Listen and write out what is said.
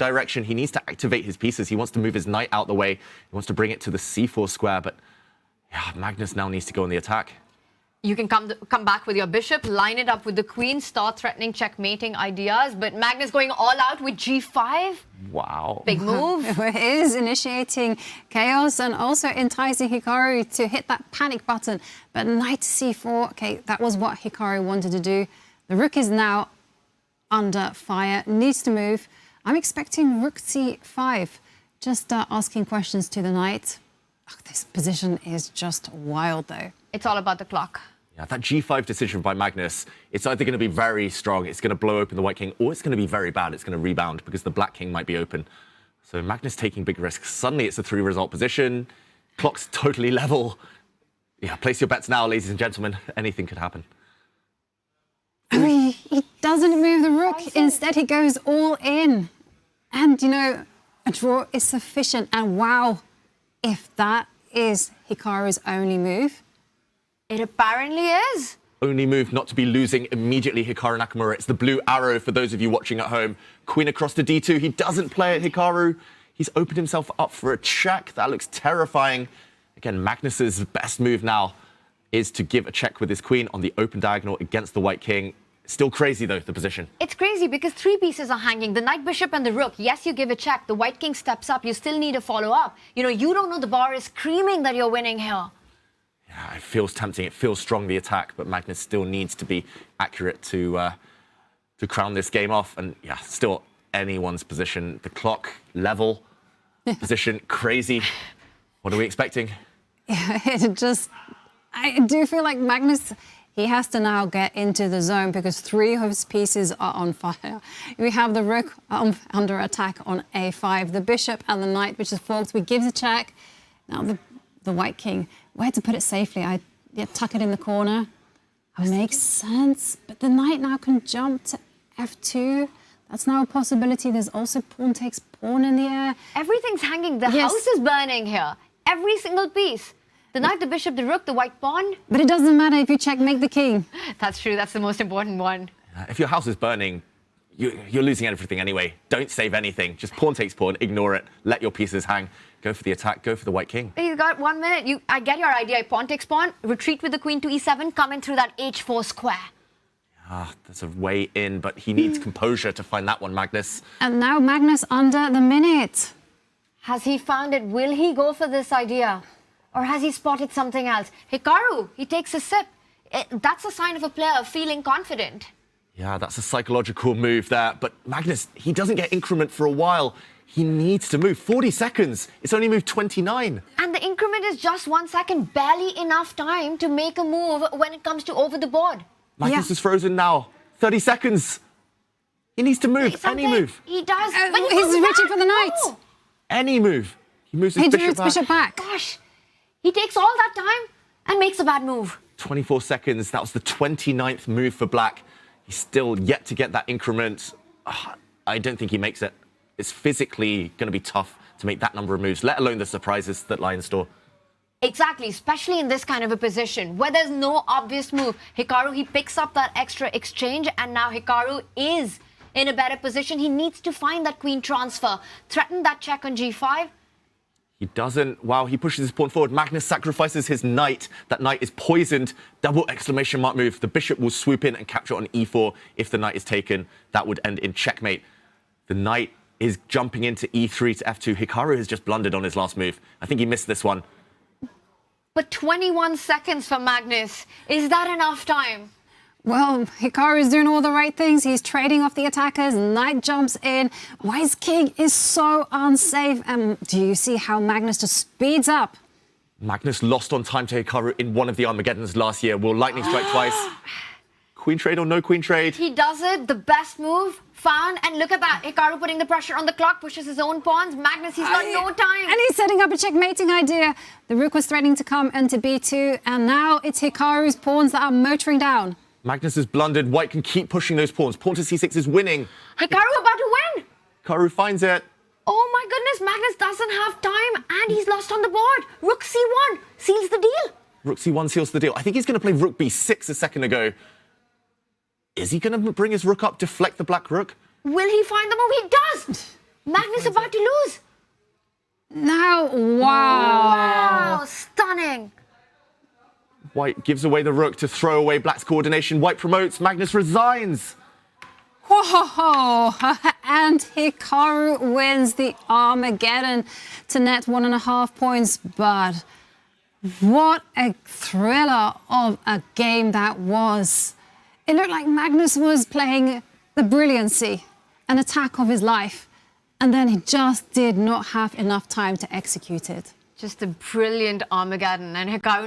direction. He needs to activate his pieces. He wants to move his knight out the way. He wants to bring it to the c4 square, but yeah, Magnus now needs to go on the attack. You can come back with your bishop, line it up with the queen, start threatening checkmating ideas, but Magnus going all out with g5. Wow. Big move. It is initiating chaos and also enticing Hikaru to hit that panic button. But knight to c4, okay, that was what Hikaru wanted to do. The rook is now under fire, needs to move. I'm expecting rook c5, just asking questions to the knight. Oh, this position is just wild, though. It's all about the clock. Yeah, that g5 decision by Magnus, it's either going to be very strong, it's going to blow open the white king, or it's going to be very bad, it's going to rebound because the black king might be open. So Magnus taking big risks. Suddenly it's a 3-result position. Clock's totally level. Yeah, place your bets now, ladies and gentlemen. Anything could happen. I mean, he doesn't move the rook. Instead, he goes all in. And, you know, a draw is sufficient. And wow, if that is Hikaru's only move. It apparently is. Only move not to be losing immediately, Hikaru Nakamura. It's the blue arrow for those of you watching at home. Queen across to d2. He doesn't play it, Hikaru. He's opened himself up for a check. That looks terrifying. Again, Magnus's best move now is to give a check with his queen on the open diagonal against the white king. Still crazy, though, the position. It's crazy because 3 pieces are hanging. The knight, bishop, and the rook. Yes, you give a check. The white king steps up. You still need a follow-up. You know, you don't know the bar is screaming that you're winning here. Yeah, it feels tempting. It feels strong, the attack, but Magnus still needs to be accurate to crown this game off. And yeah, still anyone's position. The clock, level, position, crazy. What are we expecting? Yeah, I do feel like Magnus, he has to now get into the zone because 3 of his pieces are on fire. We have the rook under attack on a5, the bishop and the knight, which is forked. We give the check. Now the white king, where to put it safely? Tuck it in the corner. Makes sense. But the knight now can jump to f2. That's now a possibility. There's also pawn takes pawn in the air. Everything's hanging. The house is burning here. Every single piece. The knight, the bishop, the rook, the white pawn. But it doesn't matter if you checkmate the king. That's true. That's the most important one. If your house is burning, you're losing everything anyway. Don't save anything. Just pawn takes pawn. Ignore it. Let your pieces hang. Go for the attack. Go for the white king. You got 1 minute. I get your idea. Pawn takes pawn. Retreat with the queen to e7. Come in through that h4 square. There's a way in, but he needs composure to find that one, Magnus. And now Magnus under the minute. Has he found it? Will he go for this idea? Or has he spotted something else? Hikaru, he takes a sip. That's a sign of a player feeling confident. Yeah, that's a psychological move there. But Magnus, he doesn't get increment for a while. He needs to move. 40 seconds. It's only moved 29. And the increment is just 1 second. Barely enough time to make a move when it comes to over the board. Magnus is frozen now. 30 seconds. He needs to move. Any move. He does. He's reaching for the knight. Oh. Any move. He moves his bishop back. Gosh. He takes all that time and makes a bad move. 24 seconds. That was the 29th move for black. He's still yet to get that increment. I don't think he makes it. It's physically going to be tough to make that number of moves, let alone the surprises that lie in store. Exactly, especially in this kind of a position where there's no obvious move. Hikaru, he picks up that extra exchange, and now Hikaru is in a better position. He needs to find that queen transfer, threaten that check on g5. He doesn't. Wow, he pushes his pawn forward. Magnus sacrifices his knight. That knight is poisoned. Double exclamation mark move. The bishop will swoop in and capture on e4. If the knight is taken, that would end in checkmate. The knight is jumping into e3 to f2. Hikaru has just blundered on his last move. I think he missed this one. But 21 seconds for Magnus. Is that enough time? Well, Hikaru is doing all the right things. He's trading off the attackers. Knight jumps in. White's king is so unsafe. And do you see how Magnus just speeds up? Magnus lost on time to Hikaru in one of the Armageddons last year. Will lightning strike twice? Queen trade or no queen trade? He does it. The best move found. And look at that. Hikaru putting the pressure on the clock, pushes his own pawns. Magnus, he's got no time. And he's setting up a checkmating idea. The rook was threatening to come into b2. And now it's Hikaru's pawns that are motoring down. Magnus has blundered. White can keep pushing those pawns. Pawn to c6 is winning. Hikaru about to win. Hikaru finds it. Oh my goodness, Magnus doesn't have time and he's lost on the board. Rook c1 seals the deal. Rook c1 seals the deal. I think he's going to play rook b6 a second ago. Is he going to bring his rook up, deflect the black rook? Will he find the move? He does. Magnus about to lose. Now, wow. Wow, stunning. White gives away the rook to throw away black's coordination. White promotes, Magnus resigns. Whoa! And Hikaru wins the Armageddon to net 1.5 points. But what a thriller of a game that was. It looked like Magnus was playing the brilliancy, an attack of his life. And then he just did not have enough time to execute it. Just a brilliant Armageddon. And Hikaru